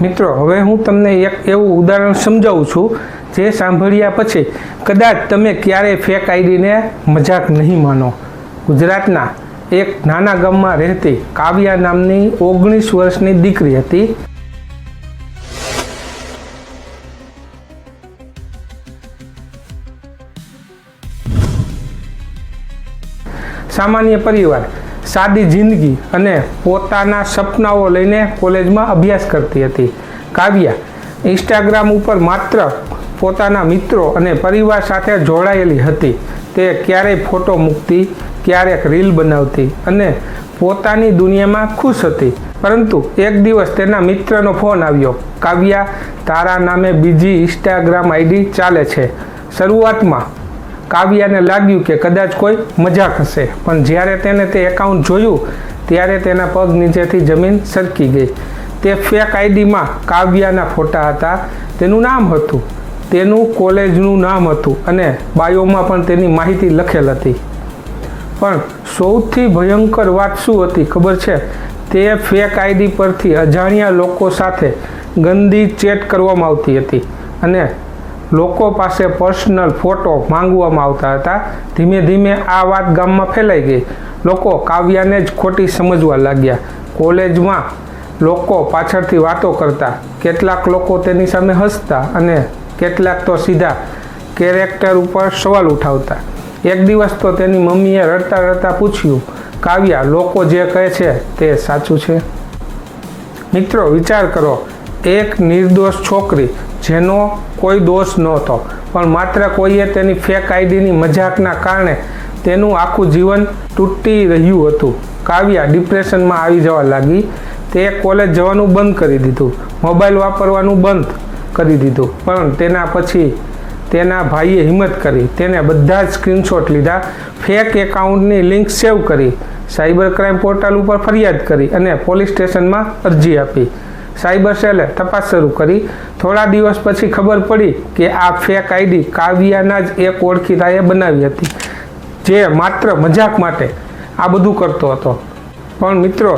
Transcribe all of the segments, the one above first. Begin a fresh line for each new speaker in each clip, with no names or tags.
મિત્રો, હવે હું તમને એક એવું ઉદાહરણ સમજાવું છું જે સાંભળ્યા પછી કદાચ તમે ક્યારેય ફેક આઈડીને મજાક નહીં માનો. ગુજરાતના એક નાના ગામમાં રહેતી કાવ્યા નામની 19 વર્ષની દીકરી હતી. સામાન્ય પરિવાર, સાદી જિંદગી અને પોતાના સપનાઓ લઈને કોલેજમાં અભ્યાસ કરતી હતી. કાવ્યા ઇન્સ્ટાગ્રામ ઉપર માત્ર પોતાના મિત્રો અને પરિવાર સાથે જોડાયેલી હતી. તે ક્યારેય ફોટો મૂકતી, ક્યારેક રીલ બનાવતી અને પોતાની દુનિયામાં ખુશ હતી. પરંતુ એક દિવસ તેના મિત્રનો ફોન આવ્યો. કાવ્યા, તારા નામે બીજી ઇન્સ્ટાગ્રામ આઈડી ચાલે છે. શરૂઆતમાં કાવ્યાને લાગ્યું કે કદાચ કોઈ મજાક હશે, પણ જ્યારે તેને તે એકાઉન્ટ જોયું ત્યારે તેના પગ નીચેથી જમીન સરકી ગઈ. તે ફેક આઈડીમાં કાવ્યાના ફોટા હતા, તેનું નામ હતું, તેનું કોલેજનું નામ હતું અને બાયોમાં પણ તેની માહિતી લખેલ હતી. પણ સૌથી ભયંકર વાત શું હતી ખબર છે? તે ફેક આઈડી પરથી અજાણ્યા લોકો સાથે ગંદી ચેટ કરવામાં આવતી હતી અને લોકો પાસે પર્સનલ ફોટો માંગવામાં આવતા હતા. ધીમે ધીમે આ વાત ગામમાં ફેલાઈ ગઈ. લોકો કાવ્યાને જ ખોટી સમજવા લાગ્યા. કોલેજમાં લોકો પાછળથી વાતો કરતા. કેટલાક લોકો તેની સામે હસતા અને કેટલાક તો સીધા કેરેક્ટર ઉપર સવાલ ઉઠાવતા. એક દિવસ તો તેની મમ્મીએ રડતા રડતા પૂછ્યું, કાવ્યા, લોકો જે કહે છે તે સાચું છે? મિત્રો, વિચાર કરો, એક નિર્દોષ છોકરી જેનો કોઈ દોષ નહોતો, પણ માત્ર કોઈએ તેની ફેક આઈડીની મજાકના કારણે તેનું આખું જીવન તૂટી રહ્યું હતું. કાવ્યા ડિપ્રેશનમાં આવી જવા લાગી. તે કોલેજ જવાનું બંધ કરી દીધું, મોબાઈલ વાપરવાનું બંધ કરી દીધું. પણ તેના પછી તેના ભાઈએ હિંમત કરી. તેને બધા જ સ્ક્રીનશોટ લીધા, ફેક એકાઉન્ટની લિંક સેવ કરી, સાયબર ક્રાઇમ પોર્ટલ ઉપર ફરિયાદ કરી અને પોલીસ સ્ટેશનમાં અરજી આપી. સાયબર સેલે તપાસ શરૂ કરી. થોડા દિવસ પછી ખબર પડી કે આ ફેક આઈડી કાવ્યાના જ એક ઓળખીતાએ બનાવી હતી, જે માત્ર મજાક માટે આ બધું કરતો હતો. પણ મિત્રો,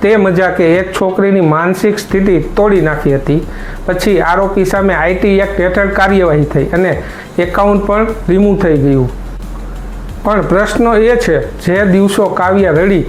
તે મજાકે એક છોકરીની માનસિક સ્થિતિ તોડી નાખી હતી. પછી આરોપી સામે આઈટી એક્ટ હેઠળ કાર્યવાહી થઈ અને એકાઉન્ટ પણ રિમૂવ થઈ ગયું. પણ પ્રશ્ન એ છે, જે દિવસો કાવ્યા રડી,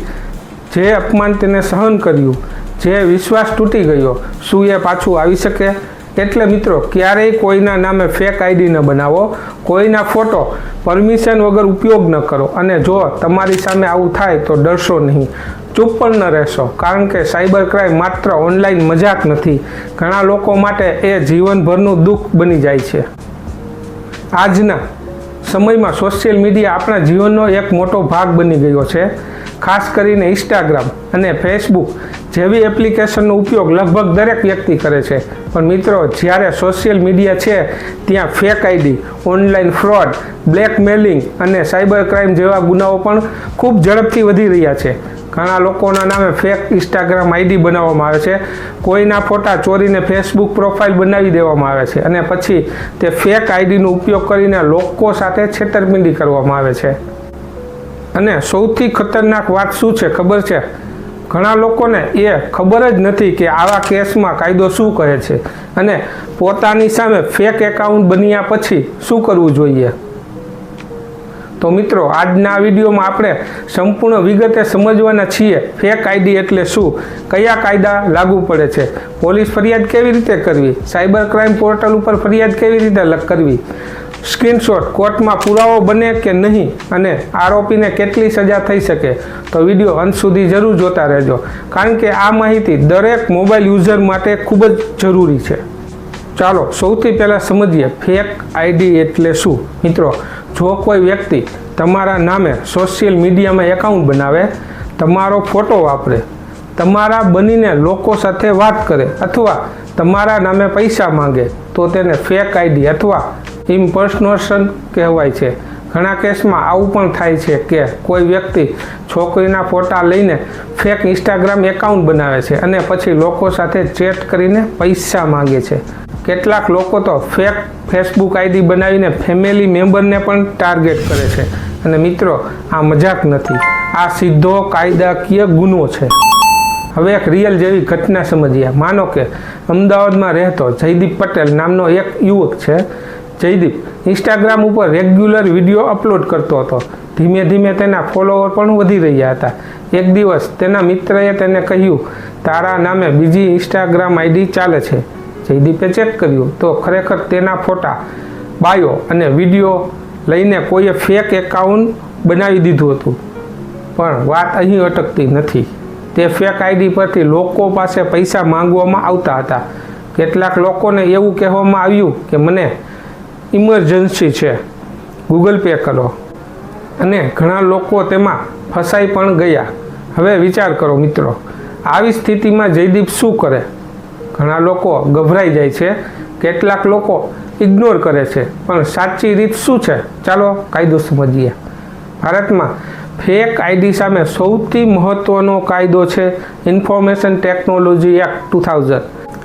જે અપમાન તેને સહન કર્યું, જે વિશ્વાસ તૂટી ગયો, શું એ પાછું આવી શકે? એટલે મિત્રો, ક્યારેય કોઈના નામે ફેક આઈડી ન બનાવો, કોઈના ફોટો પરમિશન વગર ઉપયોગ ન કરો અને જો તમારી સામે આવું થાય તો ડરશો નહીં, ચૂપ પણ ન રહેશો. કારણ કે સાયબર ક્રાઇમ માત્ર ઓનલાઈન મજાક નથી, ઘણા લોકો માટે એ જીવનભરનું દુઃખ બની જાય છે. આજના સમયમાં સોશિયલ મીડિયા આપણા જીવનનો એક મોટો ભાગ બની ગયો છે. ખાસ કરીને ઇન્સ્ટાગ્રામ અને ફેસબુક જેવી એપ્લિકેશનનો ઉપયોગ લગભગ દરેક વ્યક્તિ કરે છે. પણ મિત્રો, જ્યારે સોશિયલ મીડિયા છે ત્યાં fake ID, online fraud, blackmailing અને સાયબર ક્રાઇમ જેવા ગુનાઓ પણ ખૂબ ઝડપથી વધી રહ્યા છે. ઘણા લોકોના નામે ફેક ઇન્સ્ટાગ્રામ આઈડી બનાવવામાં આવે છે, કોઈના ફોટા ચોરીને ફેસબુક પ્રોફાઇલ બનાવી દેવામાં આવે છે અને પછી તે ફેક આઈડીનો ઉપયોગ કરીને લોકો સાથે છેતરપિંડી કરવામાં આવે છે. અને સૌથી ખતરનાક વાત શું છે ખબર છે? ઘણા લોકોને એ ખબર જ નથી કે આવા કેસમાં કાયદો શું કહે છે અને પોતાની સામે ફેક એકાઉન્ટ બન્યા પછી શું કરવું જોઈએ. તો મિત્રો, આજના વિડીયોમાં આપણે સંપૂર્ણ વિગતે સમજવાના છીએ ફેક આઈડી એટલે શું, કયા કાયદા લાગુ પડે છે, પોલીસ ફરિયાદ કેવી રીતે કરવી, સાયબર ક્રાઇમ પોર્ટલ ઉપર ફરિયાદ કેવી રીતે કરવી, સ્ક્રીનશોટ કોર્ટમાં પુરાવો બને કે નહીં અને આરોપીને કેટલી સજા થઈ શકે. તો વિડીયો અંત સુધી જરૂર જોતા રહેજો, કારણ કે આ માહિતી દરેક મોબાઈલ યુઝર માટે ખૂબ જ જરૂરી છે. ચાલો સૌથી પહેલાં સમજીએ ફેક આઈડી એટલે શું. મિત્રો, જો કોઈ વ્યક્તિ તમારા નામે સોશિયલ મીડિયામાં એકાઉન્ટ બનાવે, તમારો ફોટો વાપરે, તમારા બનીને લોકો સાથે વાત કરે અથવા તમારા નામે પૈસા માંગે, તો તેને ફેક આઈડી અથવા ઇમ્પર્સનેશન કહેવાય છે. ઘણા કેસમાં આવું પણ થાય છે કે કોઈ વ્યક્તિ છોકરીના ફોટા લઈને ફેક ઇન્સ્ટાગ્રામ એકાઉન્ટ બનાવે છે અને પછી લોકો સાથે ચેટ કરીને પૈસા માંગે છે. કેટલાક લોકો તો ફેક ફેસબુક આઈડી બનાવીને ફેમિલી મેમ્બરને પણ ટાર્ગેટ કરે છે. અને મિત્રો, આ મજાક નથી, આ સીધો કાયદાકીય ગુનો છે. હવે એક રિયલ જેવી ઘટના સમજીએ. માનો કે અમદાવાદમાં રહેતો જયદીપ પટેલ નામનો એક યુવક છે. જયદીપ ઇન્સ્ટાગ્રામ ઉપર રેગ્યુલર વિડીયો અપલોડ કરતો હતો. ધીમે ધીમે તેના ફોલોવર પણ વધી રહ્યા હતા. એક દિવસ તેના મિત્રએ તેને કહ્યું, તારા નામે બીજી ઇન્સ્ટાગ્રામ આઈડી ચાલે છે. જયદીપે ચેક કર્યું તો ખરેખર તેના ફોટા, બાયો અને વિડીયો લઈને કોઈએ ફેક એકાઉન્ટ બનાવી દીધું હતું. પણ વાત અહીં અટકતી નથી. તે ફેક આઈડી પરથી લોકો પાસે પૈસા માંગવામાં આવતા હતા. કેટલાક લોકોને એવું કહેવામાં આવ્યું કે મને ઇમરજન્સી છે, ગૂગલ પે કરો, અને ઘણા લોકો તેમાં ફસાઈ પણ ગયા. હવે વિચાર કરો મિત્રો, આવી સ્થિતિમાં જયદીપ શું કરે? ઘણા લોકો ગભરાઈ જાય છે, કેટલાક લોકો ઇગ્નોર કરે છે. પણ સાચી રીત શું છે? ચાલો કાયદો સમજીએ. ભારતમાં ફેક આઈડી સામે સૌથી મહત્વનો કાયદો છે ઇન્ફોર્મેશન ટેકનોલોજી એક્ટ 2000.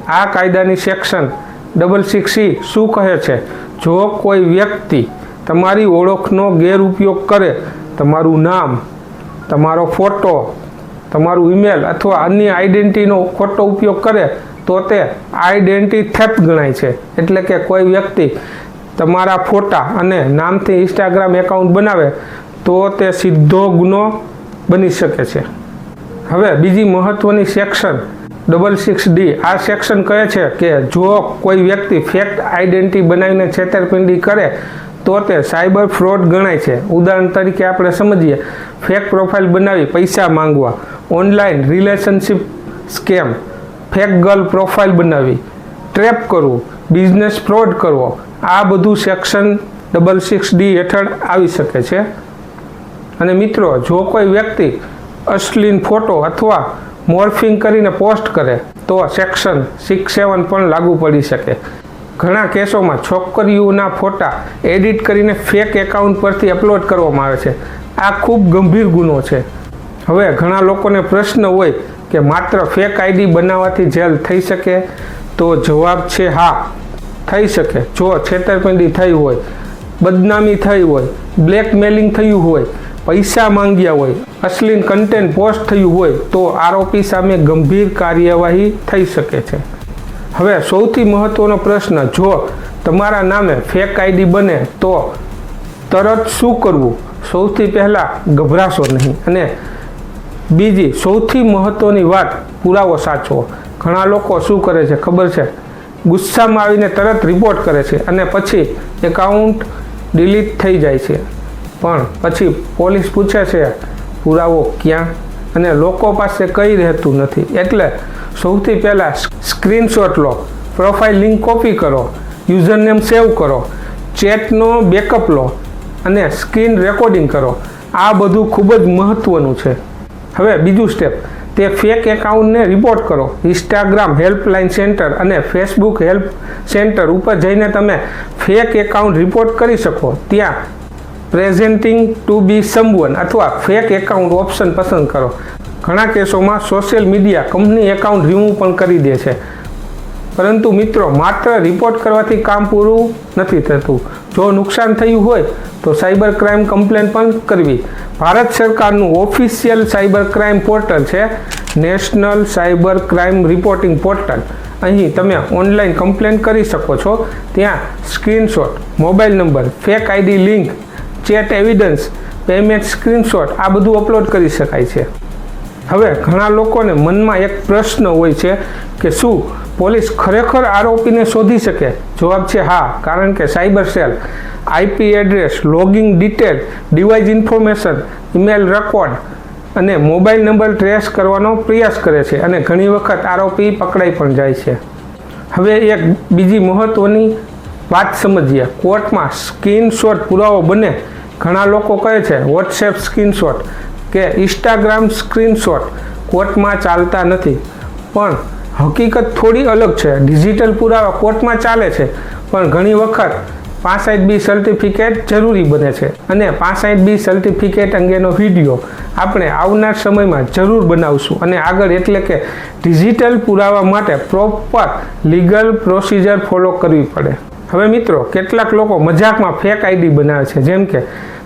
આ કાયદાની સેક્શન 66C શું કહે છે? જો કોઈ વ્યક્તિ તમારી ઓળખનો ગેરઉપયોગ કરે, તમારું નામ, તમારો ફોટો, તમારું ઈમેલ અથવા અન્ય આઈડેન્ટિટીનો ખોટો ઉપયોગ કરે તો તે આઈડેન્ટિટી થેફ્ટ ગણાય છે. એટલે કે કોઈ વ્યક્તિ તમારા ફોટા અને નામથી ઇન્સ્ટાગ્રામ એકાઉન્ટ બનાવે તો તે સીધો ગુનો બની શકે છે. હવે બીજી મહત્વની સેક્શન 66D. આ સેક્શન કહે છે કે જો કોઈ વ્યક્તિ ફેક આઈડેન્ટિટી બનાવીને છેતરપિંડી કરે તો તે સાયબર ફ્રોડ ગણાય છે. ઉદાહરણ તરીકે આપણે સમજીએ, ફેક પ્રોફાઇલ બનાવી પૈસા માંગવા, online relationship scam, fake girl profile બનાવી ટ્રેપ કરવું, બિઝનેસ ફ્રોડ કરવો, આ બધું સેક્શન 66D હેઠળ આવી શકે છે. અને મિત્રો, જો કોઈ વ્યક્તિ અશ્લીલ ફોટો અથવા મોર્ફિંગ કરીને પોસ્ટ કરે તો સેક્શન 67 પણ લાગુ પડી શકે. ઘણા કેસોમાં છોકરીઓના ફોટા એડિટ કરીને ફેક એકાઉન્ટ પરથી અપલોડ કરવામાં આવે છે. આ ખૂબ ગંભીર ગુનો છે. હવે ઘણા લોકોને પ્રશ્ન હોય કે માત્ર ફેક આઈડી બનાવવાથી જેલ થઈ શકે? તો જવાબ છે હા, થઈ શકે. જો છેતરપિંડી થઈ હોય, બદનામી થઈ હોય, બ્લેકમેલિંગ થયું હોય, પૈસા માંગ્યા હોય, અશ્લીલ કન્ટેન્ટ પોસ્ટ થયું હોય તો આરોપી સામે ગંભીર કાર્યવાહી થઈ શકે છે. હવે સૌથી મહત્વનો પ્રશ્ન, જો તમારા નામે ફેક આઈડી બને તો તરત શું કરવું? સૌથી પહેલાં ગભરાશો નહીં. અને બીજી સૌથી મહત્વની વાત, પુરાવો સાચવો. ઘણા લોકો શું કરે છે ખબર છે? ગુસ્સામાં આવીને તરત રિપોર્ટ કરે છે અને પછી એકાઉન્ટ ડિલીટ થઈ જાય છે. પણ પછી પોલીસ પૂછે છે પુરાવો ક્યાં? અને લોકો પાસે કંઈ રહેતું નથી. એટલે સૌથી પહેલાં સ્ક્રીનશોટ લો, પ્રોફાઇલ લિંક કોપી કરો, યુઝરનેમ સેવ કરો, ચેટનો બેકઅપ લો અને સ્ક્રીન રેકોર્ડિંગ કરો. આ બધું ખૂબ જ મહત્ત્વનું છે. હવે બીજું સ્ટેપ, તે ફેક એકાઉન્ટને રિપોર્ટ કરો. ઇન્સ્ટાગ્રામ હેલ્પલાઇન સેન્ટર અને ફેસબુક હેલ્પ સેન્ટર ઉપર જઈને તમે ફેક એકાઉન્ટ રિપોર્ટ કરી શકો. ત્યાં પ્રેઝેન્ટિંગ ટુ બી સમવન અથવા ફેક એકાઉન્ટ ઓપ્શન પસંદ કરો. ઘણા કેસોમાં social media company account remove પણ કરી દે છે. પરંતુ મિત્રો, માત્ર રિપોર્ટ કરવાથી કામ પૂરું નથી થતું. જો નુકસાન થયું હોય તો સાયબર ક્રાઇમ કમ્પ્લેન પણ કરવી. ભારત સરકારનું ઓફિશિયલ સાયબર ક્રાઇમ પોર્ટલ છે national cyber crime reporting portal. અહીં તમે ઓનલાઈન કમ્પ્લેન કરી શકો છો. ત્યાં screenshot, mobile number, fake ID link, chat evidence, payment screenshot આ બધું અપલોડ કરી શકાય છે. હવે ઘણા લોકોને મનમાં એક પ્રશ્ન હોય છે કે શું પોલીસ ખરેખર આરોપીને શોધી શકે? જવાબ છે હા, કારણ કે cyber cell IP address, logging detail, device information, email record અને મોબાઈલ નંબર ટ્રેસ કરવાનો પ્રયાસ કરે છે અને ઘણી વખત આરોપી પકડાઈ પણ જાય છે. હવે એક બીજી મહત્વની વાત સમજીએ. કોર્ટમાં સ્ક્રીનશોટ પુરાવો બને. ઘણા લોકો કહે છે વોટ્સએપ સ્ક્રીનશોટ કે ઇન્સ્ટાગ્રામ સ્ક્રીનશોટ કોર્ટમાં ચાલતા નથી, પણ હકીકત થોડી અલગ છે. ડિજિટલ પુરાવા કોર્ટમાં ચાલે છે, પણ ઘણી વખત 65B સર્ટિફિકેટ જરૂરી બને છે. અને 65B સર્ટિફિકેટ અંગેનો વિડીયો આપણે આવનાર સમયમાં જરૂર બનાવશું. અને આગળ એટલે કે ડિજિટલ પુરાવા માટે પ્રોપર લીગલ પ્રોસિજર ફોલો કરવી પડે. હવે મિત્રો, કેટલાક લોકો મજાકમાં ફેક આઈડી બનાવે છે, જેમ કે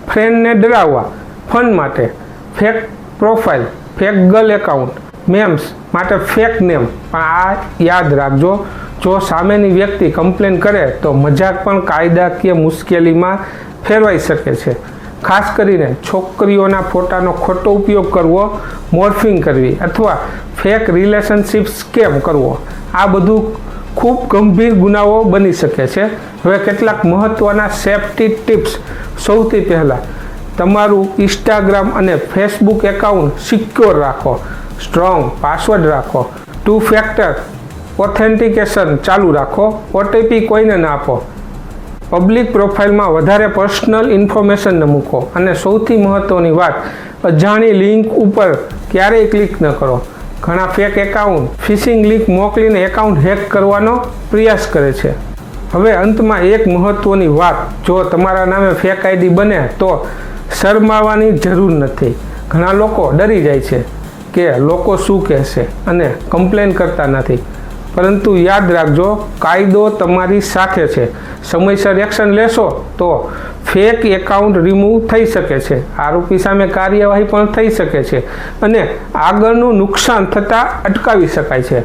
ફ્રેન્ડને ડરાવવા, ફન માટે, fake profile, fake girl account, memes માટે ફેક નેમ. પણ આ યાદ રાખજો, જો સામેની વ્યક્તિ કમ્પ્લેન કરે તો મજાક પણ કાયદાકીય મુશ્કેલીમાં ફેરવાઈ શકે છે. ખાસ કરીને છોકરીઓના ફોટાનો ખોટો ઉપયોગ કરવો, મોર્ફિંગ કરવી અથવા ફેક રિલેશનશિપ સ્કેમ કરવો, આ બધું ખૂબ ગંભીર ગુનાઓ બની શકે છે. હવે કેટલાક મહત્ત્વના સેફ્ટી ટિપ્સ. સૌથી પહેલાં, તમારું ઇન્સ્ટાગ્રામ અને ફેસબુક એકાઉન્ટ સિક્યોર રાખો. સ્ટ્રોંગ પાસવર્ડ રાખો. 2 ફેક્ટર ઓથેન્ટિકેશન ચાલુ રાખો. OTP કોઈને ના આપો. પબ્લિક પ્રોફાઇલમાં વધારે પર્સનલ ઇન્ફોર્મેશન ન મૂકો. અને સૌથી મહત્ત્વની વાત, અજાણી લિંક ઉપર ક્યારેય ક્લિક ન કરો. ઘણા ફેક એકાઉન્ટ ફિશિંગ લિંક મોકલીને એકાઉન્ટ હેક કરવાનો પ્રયાસ કરે છે. હવે અંતમાં એક મહત્ત્વની વાત, જો તમારા નામે ફેક આઈડી બને તો શરમાવાની જરૂર નથી. ઘણા લોકો ડરી જાય છે કે લોકો શું કહેશે અને કમ્પ્લેન કરતા નથી. પરંતુ યાદ રાખજો, કાયદો તમારી સાથે છે. સમયસર એક્શન લેશો તો ફેક એકાઉન્ટ રિમૂવ થઈ શકે છે, આરોપી સામે કાર્યવાહી પણ થઈ શકે છે અને આગળનું નુકસાન થતાં અટકાવી શકાય છે.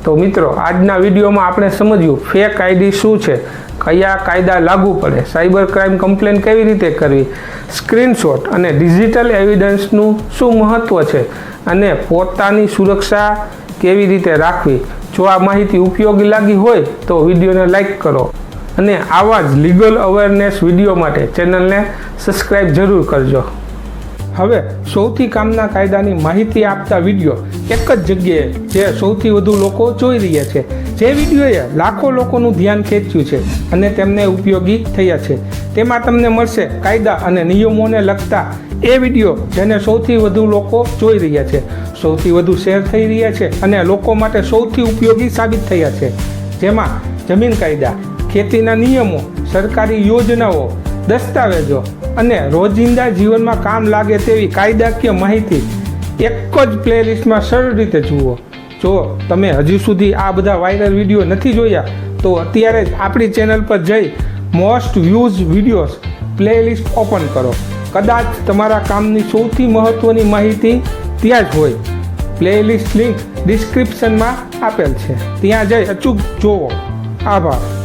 તો મિત્રો, આજના વિડીયોમાં આપણે સમજ્યું ફેક આઈડી શું છે, કયા કાયદા લાગુ પડે, સાયબર ક્રાઇમ કમ્પ્લેન કેવી રીતે કરવી, સ્ક્રીનશોટ અને ડિજિટલ એવિડન્સનું શું મહત્ત્વ છે અને પોતાની સુરક્ષા કેવી રીતે રાખવી. જો આ માહિતી ઉપયોગી લાગી હોય તો વિડીયોને લાઈક કરો અને આવા જ લીગલ અવેરનેસ વિડીયો માટે ચેનલને સબસ્ક્રાઈબ જરૂર કરજો. હવે સૌથી કામના કાયદાની માહિતી આપતા વિડીયો એક જ જગ્યાએ જે સૌથી વધુ લોકો જોઈ રહ્યા છે, જે વિડીયોએ લાખો લોકોનું ધ્યાન ખેંચ્યું છે અને તેમને ઉપયોગી થયા છે, તેમાં તમને મળશે કાયદા અને નિયમોને લગતા એ વિડીયો જેને સૌથી વધુ લોકો જોઈ રહ્યા છે, સૌથી વધુ શેર થઈ રહ્યા છે અને લોકો માટે સૌથી ઉપયોગી સાબિત થયા છે. જેમાં જમીન કાયદા, ખેતીના નિયમો, સરકારી યોજનાઓ, દસ્તાવેજો અને રોજિંદા જીવનમાં કામ લાગે તેવી કાયદાકીય માહિતી એક જ પ્લેલિસ્ટમાં સરળ રીતે જુઓ. જો તમે હજી સુધી આ બધા વાયરલ વિડીયો નથી જોયા તો અત્યારે જ આપણી ચેનલ પર જઈ most views videos playlist open કરો. કદાચ તમારા કામની સૌથી મહત્ત્વની માહિતી ત્યાં જ હોય. પ્લેલિસ્ટ લિંક ડિસ્ક્રિપ્શનમાં આપેલ છે, ત્યાં જઈ અચૂક જોવો. આભાર.